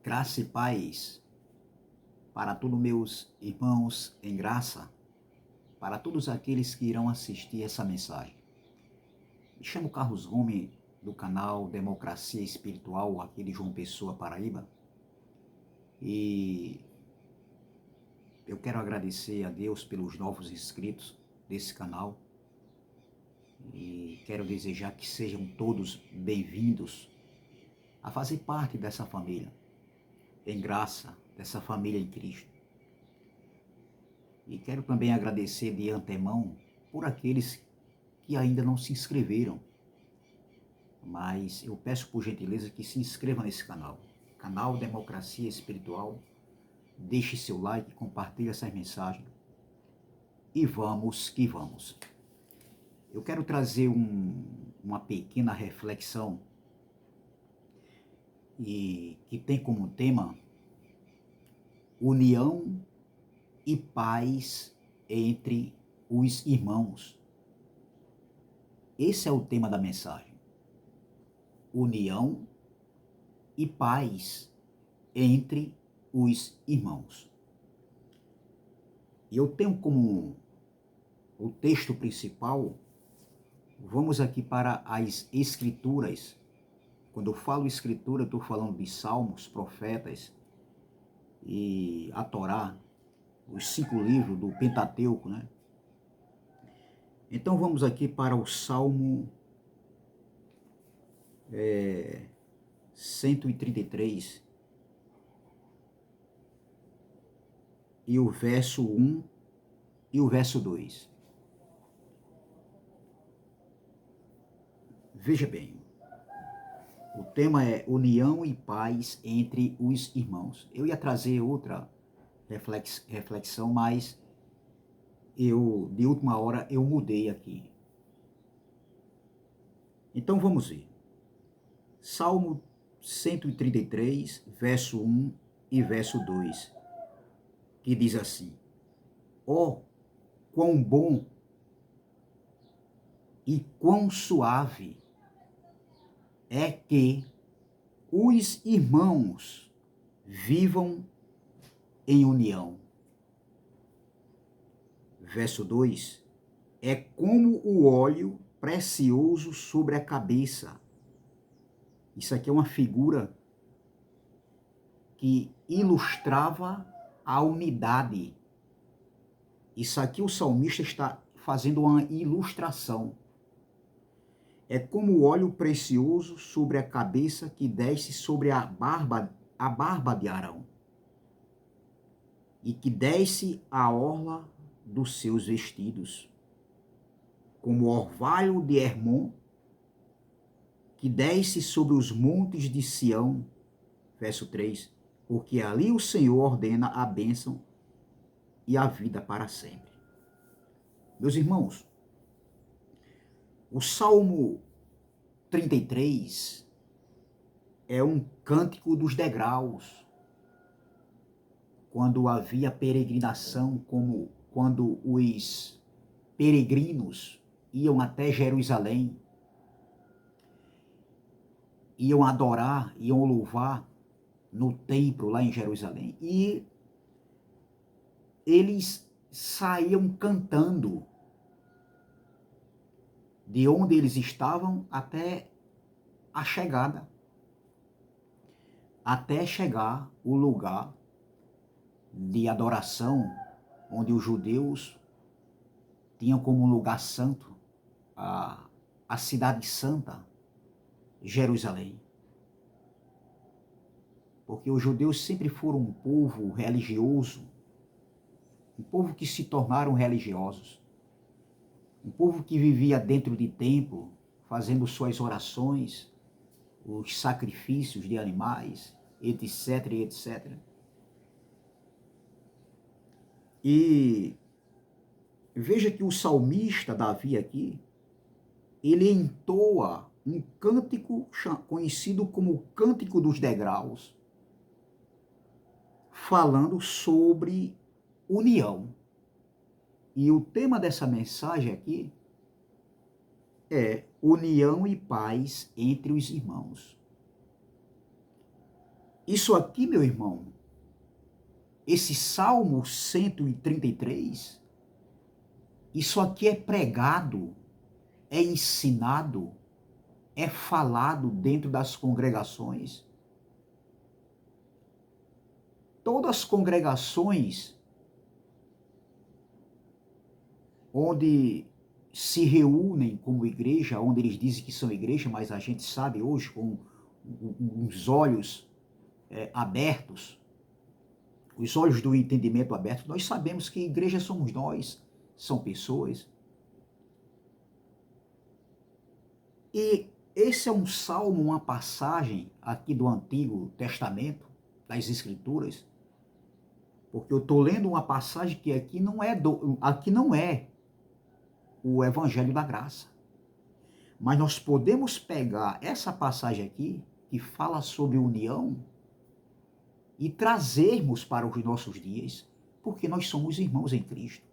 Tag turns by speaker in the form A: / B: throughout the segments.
A: Graça e paz para todos meus irmãos em graça, para todos aqueles que irão assistir essa mensagem. Me chamo Carlos Gomes, do canal Democracia Espiritual, aqui de João Pessoa, Paraíba. E eu quero agradecer a Deus pelos novos inscritos desse canal. E quero desejar que sejam todos bem-vindos a fazer parte dessa família, em graça, dessa família em Cristo. E quero também agradecer de antemão por aqueles que ainda não se inscreveram. Mas eu peço por gentileza que se inscreva nesse canal. Canal Democracia Espiritual. Deixe seu like, compartilhe essas mensagens. E vamos que vamos. Eu quero trazer uma pequena reflexão e que tem como tema união e paz entre os irmãos. Esse é o tema da mensagem. União e paz entre os irmãos. E eu tenho como o texto principal, vamos aqui para as Escrituras. Quando eu falo Escritura, eu estou falando de Salmos, Profetas e a Torá, os 5 livros do Pentateuco, né? Então vamos aqui para o Salmo 133 e o verso 1 e o verso 2. Veja bem, o tema é união e paz entre os irmãos. Eu ia trazer outra reflexão, mas de última hora eu mudei aqui. Então vamos ver. Salmo 133, verso 1 e verso 2, que diz assim: ó, quão bom e quão suave é que os irmãos vivam em união. Verso 2, é como o óleo precioso sobre a cabeça. Isso aqui é uma figura que ilustrava a unidade. Isso aqui o salmista está fazendo uma ilustração. É como o óleo precioso sobre a cabeça que desce sobre a barba de Arão e que desce a orla dos seus vestidos, como o orvalho de Hermon que desce sobre os montes de Sião. Verso 3, porque ali o Senhor ordena a bênção e a vida para sempre. Meus irmãos, o Salmo 33 é um cântico dos degraus, quando havia peregrinação, como quando os peregrinos iam até Jerusalém, iam adorar, iam louvar no templo lá em Jerusalém, e eles saíam cantando de onde eles estavam até a chegada, até chegar o lugar de adoração, onde os judeus tinham como lugar santo a cidade santa, Jerusalém. Porque os judeus sempre foram um povo religioso, um povo que se tornaram religiosos, um povo que vivia dentro de templo, fazendo suas orações, os sacrifícios de animais, etc, etc. E veja que o salmista Davi aqui, ele entoa um cântico conhecido como o Cântico dos Degraus, falando sobre união. E o tema dessa mensagem aqui é união e paz entre os irmãos. Isso aqui, meu irmão, esse Salmo 133, isso aqui é pregado, é ensinado, é falado dentro das congregações. Todas as congregações onde se reúnem como igreja, onde eles dizem que são igreja, mas a gente sabe hoje com os olhos abertos, os olhos do entendimento abertos, nós sabemos que igreja somos nós, são pessoas. E esse é um salmo, uma passagem aqui do Antigo Testamento, das Escrituras, porque eu estou lendo uma passagem que aqui não é o Evangelho da Graça. Mas nós podemos pegar essa passagem aqui, que fala sobre união, e trazermos para os nossos dias, porque nós somos irmãos em Cristo.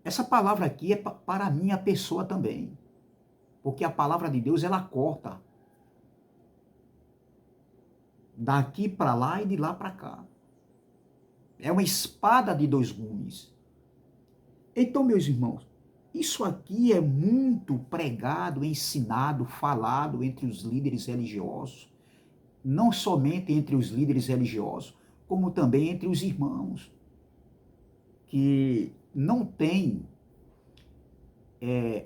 A: Essa palavra aqui é para a minha pessoa também, porque a palavra de Deus, ela corta daqui para lá e de lá para cá. É uma espada de dois gumes. Então, meus irmãos, isso aqui é muito pregado, ensinado, falado entre os líderes religiosos, não somente entre os líderes religiosos, como também entre os irmãos, que não têm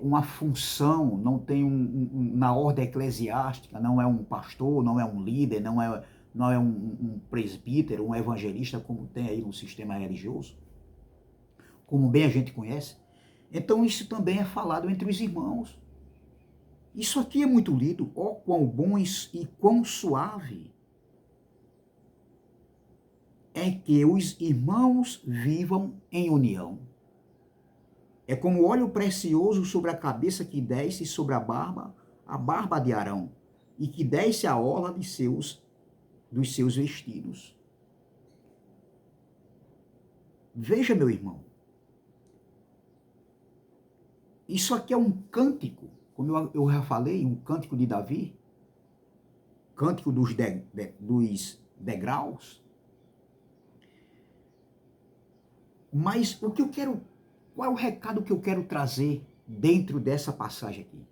A: uma função, não tem na ordem eclesiástica, não é um pastor, não é um líder, não é um presbítero, um evangelista, como tem aí no sistema religioso, como bem a gente conhece. Então isso também é falado entre os irmãos. Isso aqui é muito lido, ó quão bom e quão suave é que os irmãos vivam em união. É como óleo precioso sobre a cabeça que desce sobre a barba de Arão, e que desce a orla dos seus vestidos. Veja, meu irmão, isso aqui é um cântico, como eu já falei, um cântico de Davi, cântico dos degraus. Mas o que eu quero, qual é o recado que eu quero trazer dentro dessa passagem aqui?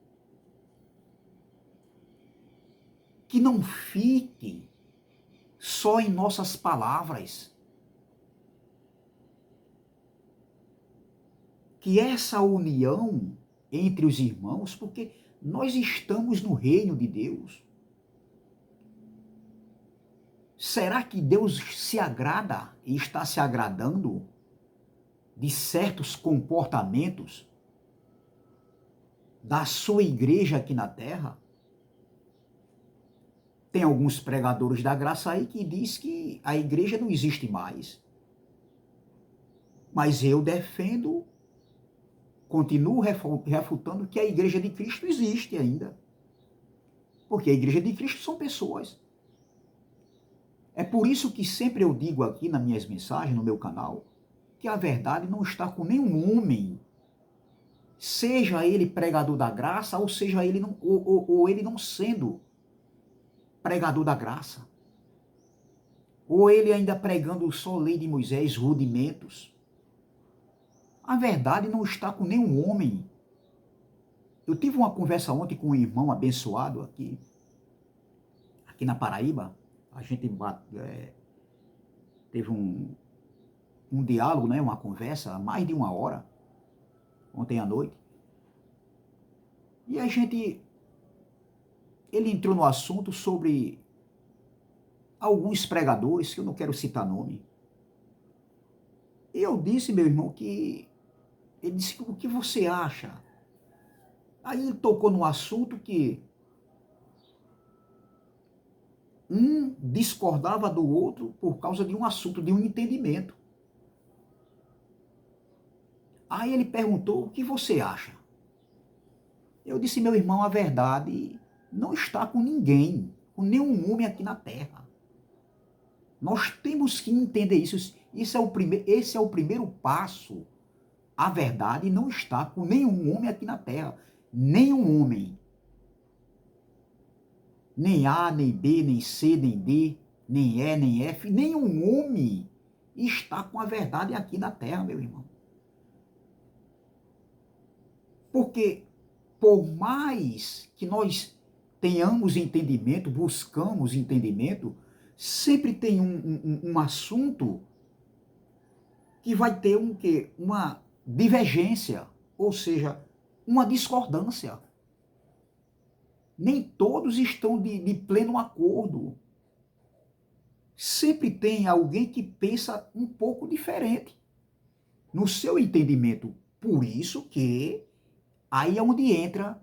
A: Que não fique só em nossas palavras. Que essa união entre os irmãos, porque nós estamos no reino de Deus. Será que Deus se agrada e está se agradando de certos comportamentos da sua igreja aqui na terra? Tem alguns pregadores da graça aí que diz que a igreja não existe mais. Mas eu defendo, continuo refutando que a igreja de Cristo existe ainda. Porque a igreja de Cristo são pessoas. É por isso que sempre eu digo aqui nas minhas mensagens, no meu canal, que a verdade não está com nenhum homem, seja ele pregador da graça, ou seja ele não, ou ele não sendo pregador da graça, ou ele ainda pregando só lei de Moisés, rudimentos. A verdade não está com nenhum homem. Eu tive uma conversa ontem com um irmão abençoado aqui na Paraíba. A gente teve um diálogo, né, uma conversa, mais de uma hora, ontem à noite. E ele entrou no assunto sobre alguns pregadores, que eu não quero citar nome. E eu disse, meu irmão, ele disse, o que você acha? Aí ele tocou num assunto que um discordava do outro por causa de um assunto, de um entendimento. Aí ele perguntou, o que você acha? Eu disse, meu irmão, a verdade não está com ninguém, com nenhum homem aqui na terra. Nós temos que entender isso. Esse é o primeiro passo. A verdade não está com nenhum homem aqui na terra. Nenhum homem. Nem A, nem B, nem C, nem D, nem E, nem F, nenhum homem está com a verdade aqui na terra, meu irmão. Porque por mais que nós tenhamos entendimento, buscamos entendimento, sempre tem um assunto que vai ter uma divergência, ou seja, uma discordância. Nem todos estão de pleno acordo. Sempre tem alguém que pensa um pouco diferente no seu entendimento. Por isso que aí é onde entra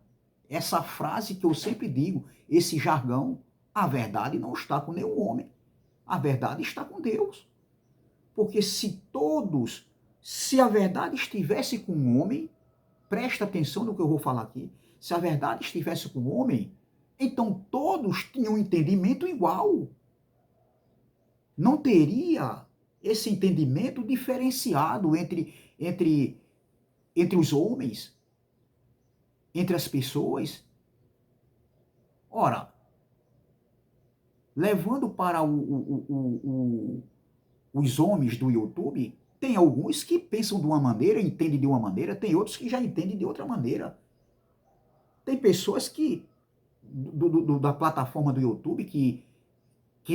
A: essa frase que eu sempre digo, esse jargão: a verdade não está com nenhum homem, a verdade está com Deus. Porque se a verdade estivesse com um homem, presta atenção no que eu vou falar aqui, se a verdade estivesse com o homem, então todos tinham um entendimento igual. Não teria esse entendimento diferenciado entre os homens, entre as pessoas. Ora, levando para os homens do YouTube, tem alguns que pensam de uma maneira, entendem de uma maneira, tem outros que já entendem de outra maneira. Tem pessoas que, da plataforma do YouTube, que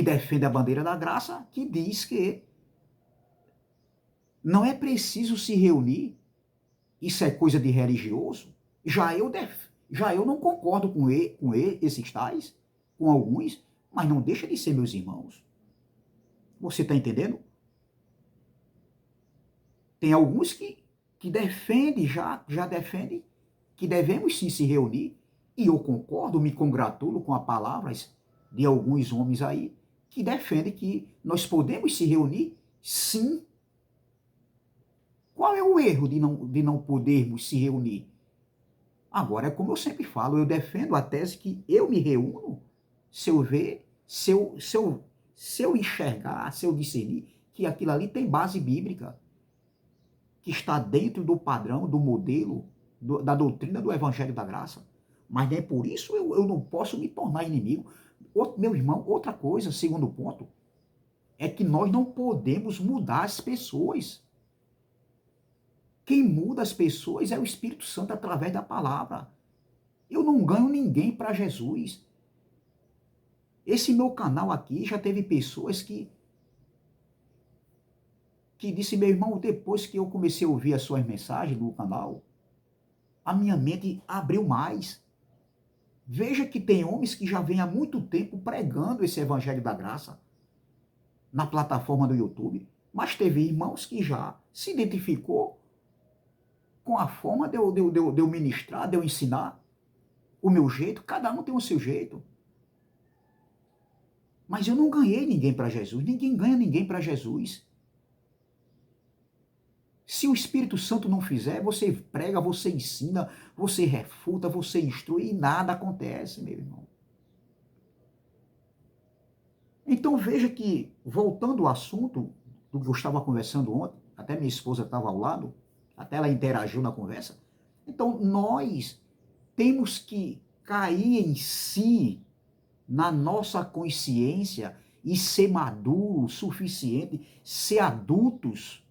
A: defende a bandeira da graça, que diz que não é preciso se reunir, isso é coisa de religioso. Já eu não concordo com esses tais, com alguns, mas não deixa de ser meus irmãos. Você está entendendo? Tem alguns que defendem, já defendem que devemos sim se reunir, e eu concordo, me congratulo com as palavras de alguns homens aí, que defendem que nós podemos se reunir, sim. Qual é o erro de não podermos se reunir? Agora, é como eu sempre falo, eu defendo a tese que eu me reúno se eu ver, se eu enxergar, se eu discernir que aquilo ali tem base bíblica, que está dentro do padrão, do modelo, da doutrina do Evangelho da Graça. Mas nem por isso eu não posso me tornar inimigo. Meu irmão, outra coisa, segundo ponto, é que nós não podemos mudar as pessoas. Quem muda as pessoas é o Espírito Santo através da palavra. Eu não ganho ninguém para Jesus. Esse meu canal aqui já teve pessoas que disse: meu irmão, depois que eu comecei a ouvir as suas mensagens no canal, a minha mente abriu mais. Veja que tem homens que já vêm há muito tempo pregando esse Evangelho da Graça na plataforma do YouTube, mas teve irmãos que já se identificou com a forma de eu ministrar, de eu ensinar, o meu jeito. Cada um tem o seu jeito. Mas eu não ganhei ninguém para Jesus, ninguém ganha ninguém para Jesus. Se o Espírito Santo não fizer, você prega, você ensina, você refuta, você instrui e nada acontece, meu irmão. Então veja que, voltando ao assunto do que eu estava conversando ontem, até minha esposa estava ao lado, até ela interagiu na conversa. Então nós temos que cair em si, na nossa consciência, e ser maduro o suficiente, ser adultos,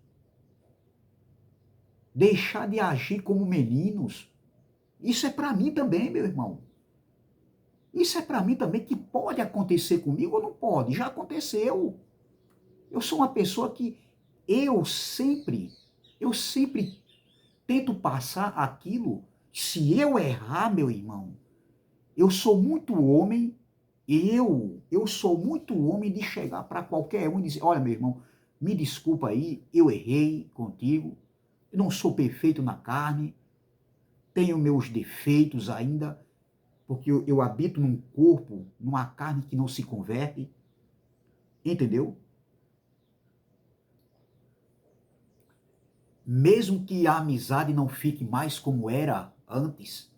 A: deixar de agir como meninos. Isso é para mim também, meu irmão. Isso é para mim também, que pode acontecer comigo ou não pode. Já aconteceu. Eu sou uma pessoa que eu sempre tento passar aquilo. Se eu errar, meu irmão, eu sou muito homem, eu sou muito homem de chegar para qualquer um e dizer: olha, meu irmão, me desculpa aí, eu errei contigo, eu não sou perfeito na carne, tenho meus defeitos ainda, porque eu habito num corpo, numa carne que não se converte, entendeu? Mesmo que a amizade não fique mais como era antes,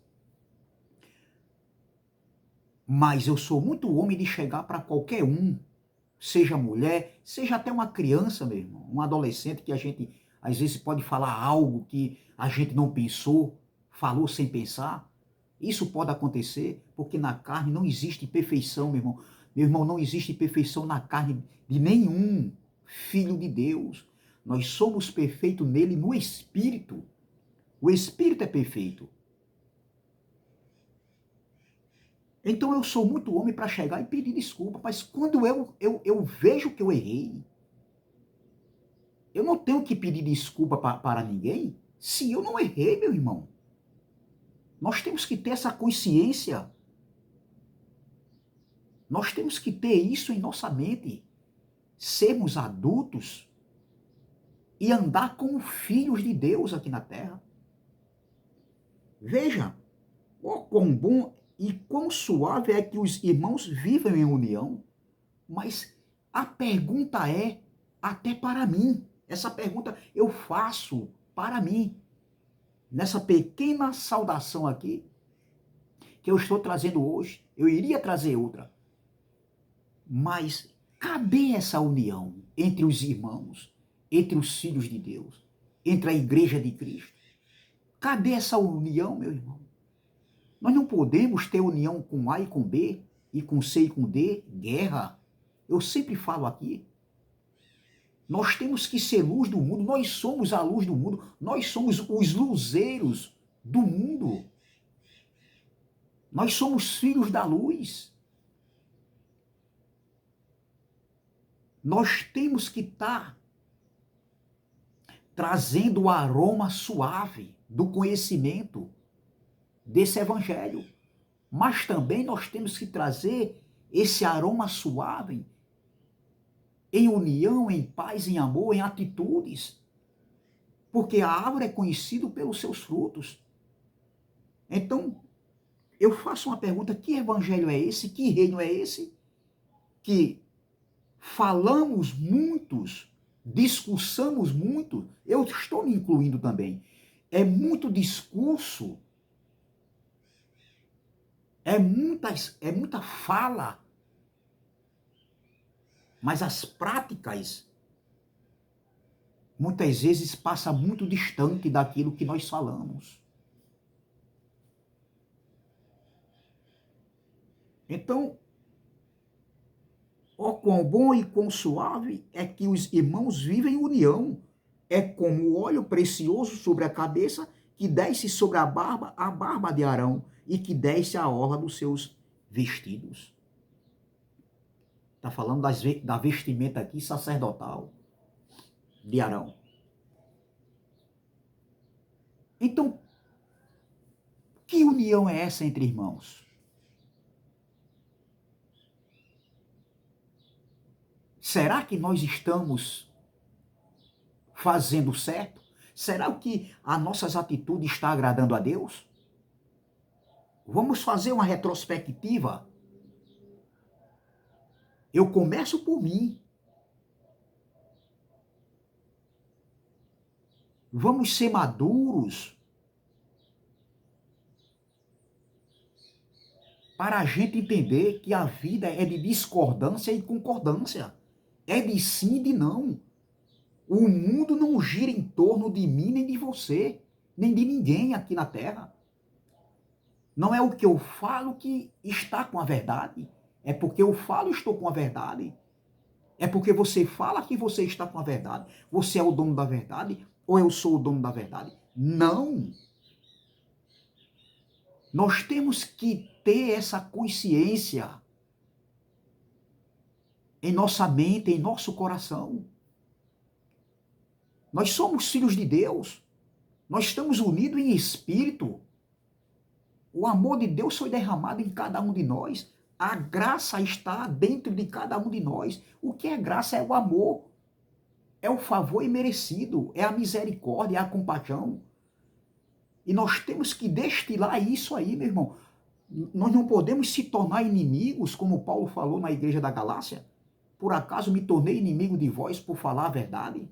A: mas eu sou muito homem de chegar para qualquer um, seja mulher, seja até uma criança, meu irmão, um adolescente, que a gente às vezes pode falar algo que a gente não pensou, falou sem pensar. Isso pode acontecer porque na carne não existe perfeição, meu irmão. Meu irmão, não existe perfeição na carne de nenhum filho de Deus. Nós somos perfeitos nele no Espírito. O Espírito é perfeito. Então eu sou muito homem para chegar e pedir desculpa, mas quando eu vejo que eu errei, eu não tenho que pedir desculpa para ninguém se eu não errei, meu irmão. Nós temos que ter essa consciência. Nós temos que ter isso em nossa mente. Sermos adultos e andar como filhos de Deus aqui na terra. Veja, ó, quão bom e quão suave é que os irmãos vivem em união, mas a pergunta é até para mim. Essa pergunta eu faço para mim. Nessa pequena saudação aqui, que eu estou trazendo hoje, eu iria trazer outra. Mas cadê essa união entre os irmãos, entre os filhos de Deus, entre a igreja de Cristo? Cadê essa união, meu irmão? Nós não podemos ter união com A e com B, e com C e com D, guerra. Eu sempre falo aqui. Nós temos que ser luz do mundo, nós somos a luz do mundo, nós somos os luzeiros do mundo. Nós somos filhos da luz. Nós temos que estar trazendo o aroma suave do conhecimento desse evangelho. Mas também nós temos que trazer esse aroma suave em união, em paz, em amor, em atitudes. Porque a árvore é conhecida pelos seus frutos. Então, eu faço uma pergunta: que evangelho é esse? Que reino é esse? Que falamos muitos, discursamos muito, eu estou me incluindo também. É muito discurso, é muita fala, mas as práticas muitas vezes passam muito distante daquilo que nós falamos. Então, ó, quão bom e quão suave é que os irmãos vivem em união. É como o óleo precioso sobre a cabeça, que desce sobre a barba de Arão, e que desce a orla dos seus vestidos. Está falando da vestimenta aqui sacerdotal de Arão. Então, que união é essa entre irmãos? Será que nós estamos fazendo certo? Será que as nossas atitudes estão agradando a Deus? Vamos fazer uma retrospectiva. Eu começo por mim. Vamos ser maduros para a gente entender que a vida é de discordância e concordância. É de sim e de não. O mundo não gira em torno de mim, nem de você, nem de ninguém aqui na Terra. Não é o que eu falo que está com a verdade. É porque eu falo e estou com a verdade. É porque você fala que você está com a verdade. Você é o dono da verdade ou eu sou o dono da verdade? Não. Nós temos que ter essa consciência em nossa mente, em nosso coração. Nós somos filhos de Deus. Nós estamos unidos em espírito. O amor de Deus foi derramado em cada um de nós. A graça está dentro de cada um de nós. O que é graça? É o amor. É o favor imerecido. É a misericórdia, é a compaixão. E nós temos que destilar isso aí, meu irmão. Nós não podemos se tornar inimigos, como Paulo falou na igreja da Galácia. Por acaso me tornei inimigo de vós por falar a verdade?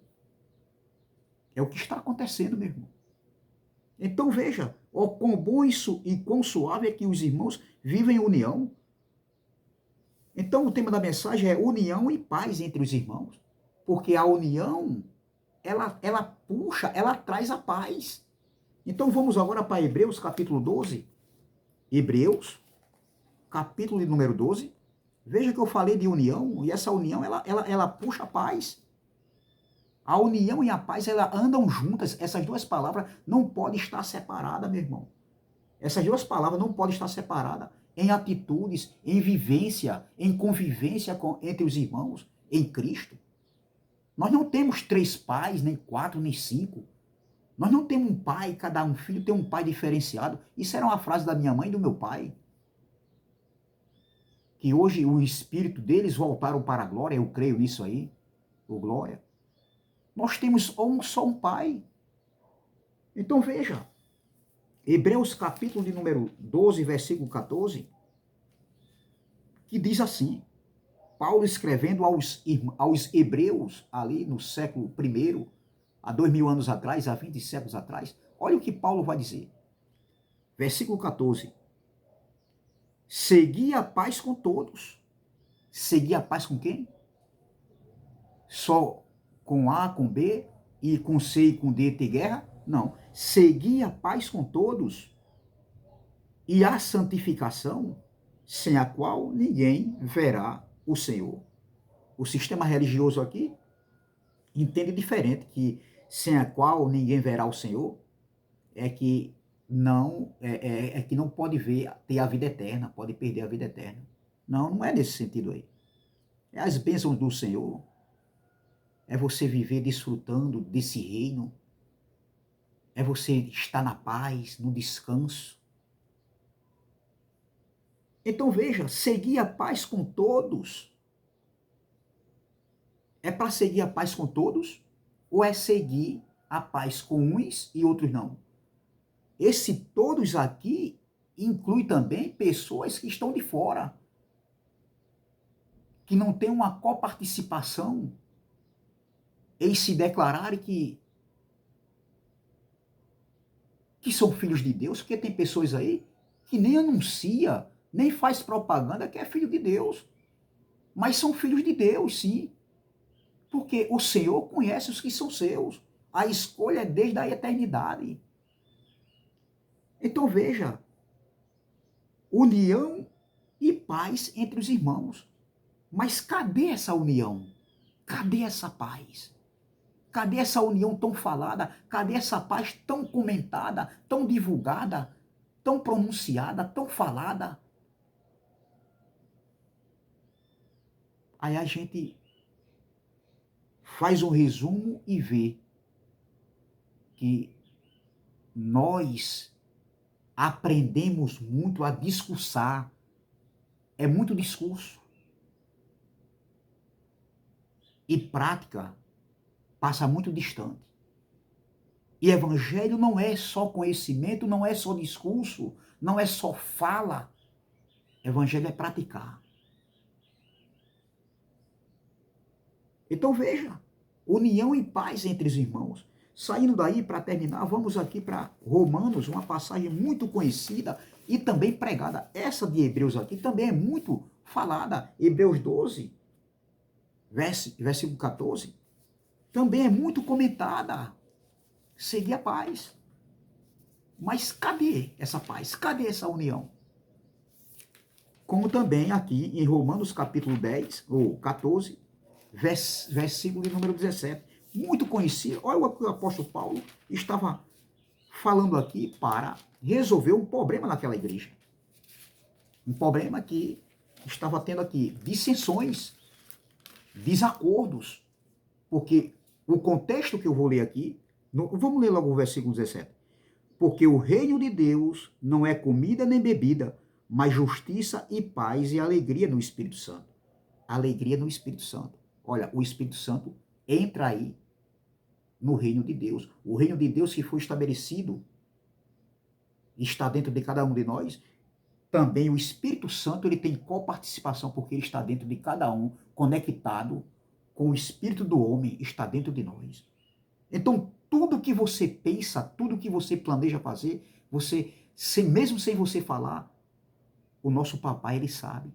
A: É o que está acontecendo, meu irmão. Então veja, ó, quão bom isso e quão suave é que os irmãos vivem em união. Então o tema da mensagem é união e paz entre os irmãos. Porque a união, ela puxa, ela traz a paz. Então vamos agora para Hebreus capítulo 12. Hebreus, capítulo de número 12. Veja que eu falei de união, e essa união, ela puxa a paz. A união e a paz, elas andam juntas. Essas duas palavras não podem estar separadas, meu irmão. Essas duas palavras não podem estar separadas em atitudes, em vivência, em convivência entre os irmãos em Cristo. Nós não temos 3 pais, nem 4, nem 5. Nós não temos um pai, cada um filho tem um pai diferenciado. Isso era uma frase da minha mãe e do meu pai. Que hoje o espírito deles voltaram para a glória, eu creio nisso aí, o glória. Nós temos só um pai. Então veja, Hebreus capítulo de número 12, versículo 14, que diz assim, Paulo escrevendo aos hebreus ali no século I, há 2000 anos atrás, há 20 séculos atrás, olha o que Paulo vai dizer. Versículo 14. Segui a paz com todos. Segui a paz com quem? Só com A, com B, e com C e com D ter guerra? Não. Segui a paz com todos e a santificação, sem a qual ninguém verá o Senhor. O sistema religioso aqui entende diferente, que sem a qual ninguém verá o Senhor, é que que não pode ter a vida eterna, pode perder a vida eterna. Não, não é nesse sentido aí. É as bênçãos do Senhor, é você viver desfrutando desse reino, é você estar na paz, no descanso. Então veja, seguir a paz com todos. É para seguir a paz com todos? Ou é seguir a paz com uns e outros não? Esse todos aqui inclui também pessoas que estão de fora, que não têm uma coparticipação em se declararem que são filhos de Deus, porque tem pessoas aí que nem anuncia, nem faz propaganda que é filho de Deus, mas são filhos de Deus, sim, porque o Senhor conhece os que são seus, a escolha é desde a eternidade. Então veja, união e paz entre os irmãos, mas cadê essa união? Cadê essa paz? Cadê essa união tão falada? Cadê essa paz tão comentada, tão divulgada, tão pronunciada, tão falada? Aí a gente faz um resumo e vê que nós aprendemos muito a discursar. É muito discurso. E prática passa muito distante. E evangelho não é só conhecimento, não é só discurso, não é só fala. Evangelho é praticar. Então veja, união e paz entre os irmãos. Saindo daí, para terminar, vamos aqui para Romanos, uma passagem muito conhecida e também pregada. Essa de Hebreus aqui também é muito falada. Hebreus 12, versículo 14, também é muito comentada. Seguir a paz. Mas cadê essa paz? Cadê essa união? Como também aqui em Romanos capítulo 10, ou 14, versículo de número 17. Muito conhecido. Olha o que o apóstolo Paulo estava falando aqui para resolver um problema naquela igreja. Um problema que estava tendo aqui dissensões, desacordos. Porque o contexto que eu vou ler aqui, vamos ler logo o versículo 17. Porque o reino de Deus não é comida nem bebida, mas justiça e paz e alegria no Espírito Santo. Alegria no Espírito Santo. Olha, o Espírito Santo entra aí no reino de Deus. O reino de Deus que foi estabelecido está dentro de cada um de nós. Também o Espírito Santo ele tem coparticipação porque ele está dentro de cada um, conectado com o Espírito do homem, está dentro de nós. Então, tudo que você pensa, tudo que você planeja fazer, mesmo sem você falar, o nosso papai, ele sabe,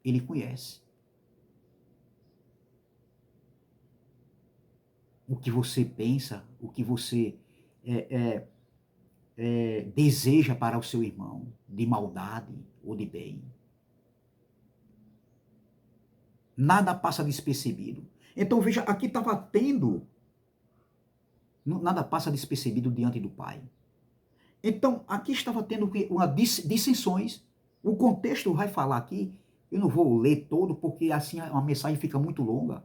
A: ele conhece. O que você pensa, o que você deseja para o seu irmão, de maldade ou de bem. Nada passa despercebido. Então, veja, aqui estava tendo, nada passa despercebido diante do Pai. Então, aqui estava tendo uma dissensões. O contexto vai falar aqui, eu não vou ler todo, porque assim a mensagem fica muito longa.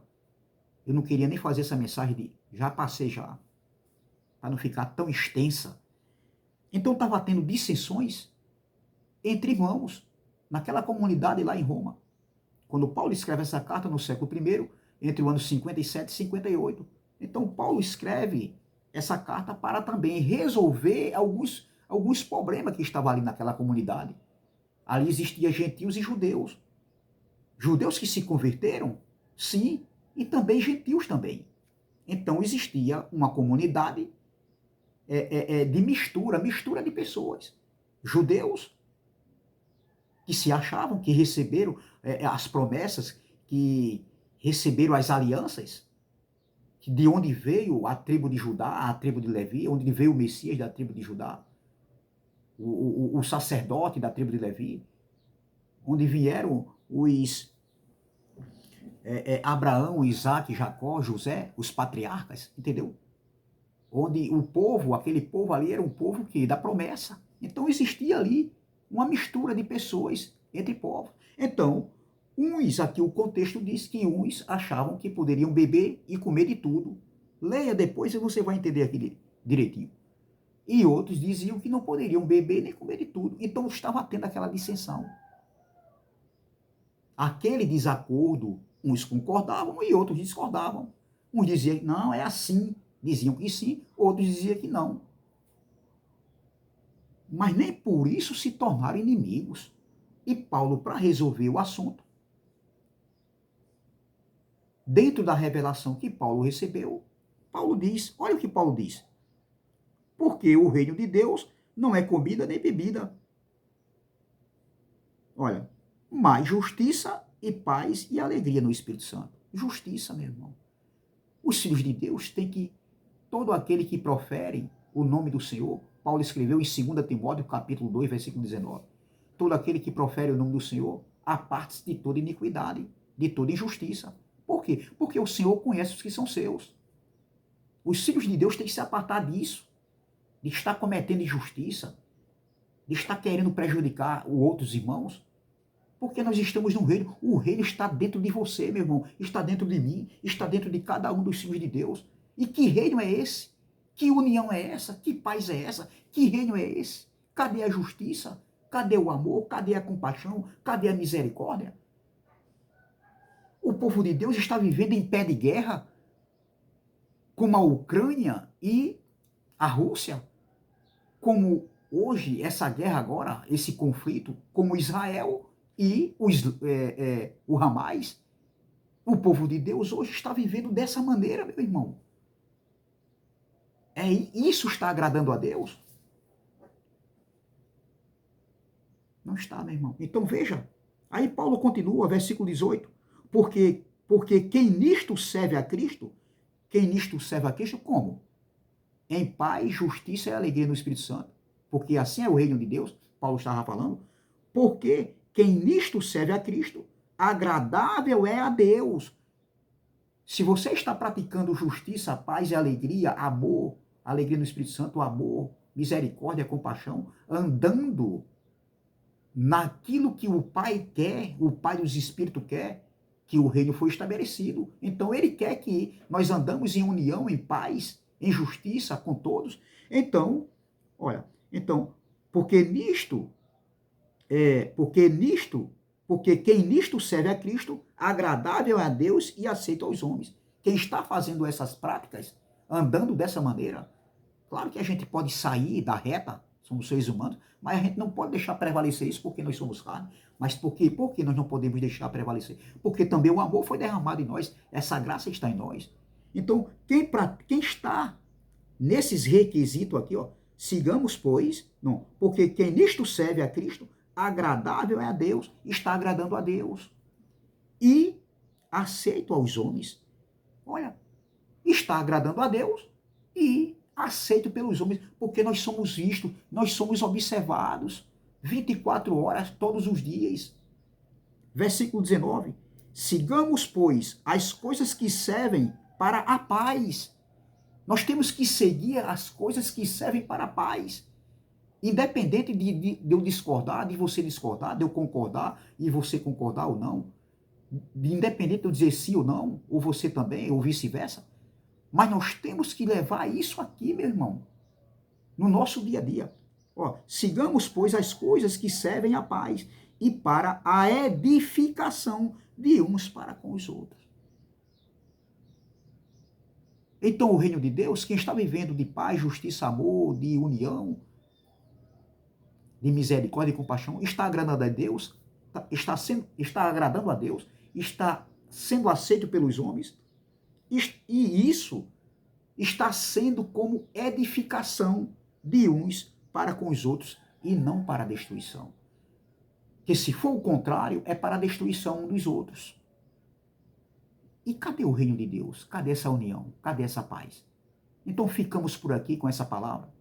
A: Eu não queria nem fazer essa mensagem já passei já, para não ficar tão extensa. Então, estava tendo dissensões entre irmãos, naquela comunidade lá em Roma. Quando Paulo escreve essa carta no século I, entre o ano 57 e 58. Então, Paulo escreve essa carta para também resolver alguns problemas que estavam ali naquela comunidade. Ali existiam gentios e judeus. Judeus que se converteram, sim, e também gentios também. Então, existia uma comunidade de mistura de pessoas. Judeus que se achavam, que receberam as promessas, que receberam as alianças, de onde veio a tribo de Judá, a tribo de Levi, onde veio o Messias da tribo de Judá, o sacerdote da tribo de Levi, onde vieram os Abraão, Isaac, Jacó, José, os patriarcas, entendeu? Onde o povo, aquele povo ali era um povo que da promessa. Então existia ali uma mistura de pessoas entre povos. Então, aqui o contexto diz que uns achavam que poderiam beber e comer de tudo. Leia depois e você vai entender aqui direitinho. E outros diziam que não poderiam beber nem comer de tudo. Então estava tendo aquela dissensão. Aquele desacordo, uns concordavam e outros discordavam. Uns diziam que não, é assim. Diziam que sim, outros diziam que não. Mas nem por isso se tornaram inimigos. E Paulo, para resolver o assunto, dentro da revelação que Paulo recebeu, Paulo diz, olha o que Paulo diz. Porque o reino de Deus não é comida nem bebida. Olha, mas justiça e paz e alegria no Espírito Santo. Justiça, meu irmão. Os filhos de Deus têm que, todo aquele que profere o nome do Senhor, Paulo escreveu em 2 Timóteo, capítulo 2, versículo 19. Todo aquele que profere o nome do Senhor, aparte-se de toda iniquidade, de toda injustiça. Por quê? Porque o Senhor conhece os que são seus. Os filhos de Deus têm que se apartar disso, de estar cometendo injustiça, de estar querendo prejudicar os outros irmãos, porque nós estamos no reino. O reino está dentro de você, meu irmão, está dentro de mim, está dentro de cada um dos filhos de Deus. E que reino é esse? Que união é essa? Que paz é essa? Que reino é esse? Cadê a justiça? Cadê o amor? Cadê a compaixão? Cadê a misericórdia? O povo de Deus está vivendo em pé de guerra, como a Ucrânia e a Rússia, como hoje essa guerra agora, esse conflito, como Israel e o Hamas. O povo de Deus hoje está vivendo dessa maneira, meu irmão. Isso está agradando a Deus? Não está, meu irmão. Então veja, aí Paulo continua, versículo 18, porque quem nisto serve a Cristo como? Em paz, justiça e alegria no Espírito Santo. Porque assim é o reino de Deus, Paulo estava falando. Porque quem nisto serve a Cristo, agradável é a Deus. Se você está praticando justiça, paz e alegria, amor, alegria no Espírito Santo, amor, misericórdia, compaixão, andando naquilo que o Pai quer, o Pai dos Espíritos quer, que o reino foi estabelecido. Então ele quer que nós andamos em união, em paz, em justiça com todos. Então, olha, porque quem nisto serve a Cristo, agradável a Deus e aceito aos homens. Quem está fazendo essas práticas, andando dessa maneira, claro que a gente pode sair da reta, somos seres humanos, mas a gente não pode deixar prevalecer isso porque nós somos carne. Mas por quê? Por que nós não podemos deixar prevalecer? Porque também o amor foi derramado em nós, essa graça está em nós. Então, quem está nesses requisitos aqui, ó, sigamos, pois, não, porque quem nisto serve a Cristo, agradável é a Deus, está agradando a Deus. E aceito aos homens. Olha, está agradando a Deus e aceito pelos homens, porque nós somos vistos, nós somos observados 24 horas, todos os dias. Versículo 19. Sigamos, pois, as coisas que servem para a paz. Nós temos que seguir as coisas que servem para a paz. Independente de eu discordar, de você discordar, de eu concordar e você concordar ou não. Independente de eu dizer sim ou não, ou você também, ou vice-versa. Mas nós temos que levar isso aqui, meu irmão, no nosso dia a dia. Ó, sigamos, pois, as coisas que servem à paz e para a edificação de uns para com os outros. Então, o reino de Deus, quem está vivendo de paz, justiça, amor, de união, de misericórdia e compaixão, está agradando a Deus, está agradando a Deus, está sendo aceito pelos homens, e isso está sendo como edificação de uns para com os outros e não para a destruição. Que se for o contrário, é para a destruição dos outros. E cadê o reino de Deus? Cadê essa união? Cadê essa paz? Então ficamos por aqui com essa palavra.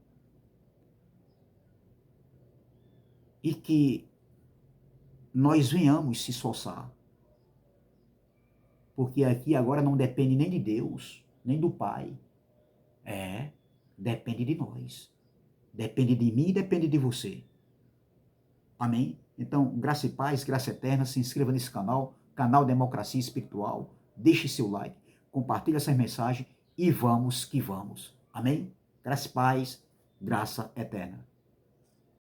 A: E que nós venhamos se esforçar. Porque aqui agora não depende nem de Deus, nem do Pai. Depende de nós. Depende de mim e depende de você. Amém? Então, graça e paz, graça eterna, se inscreva nesse canal, canal Democracia Espiritual, deixe seu like, compartilhe essa mensagem e vamos que vamos. Amém? Graça e paz, graça eterna.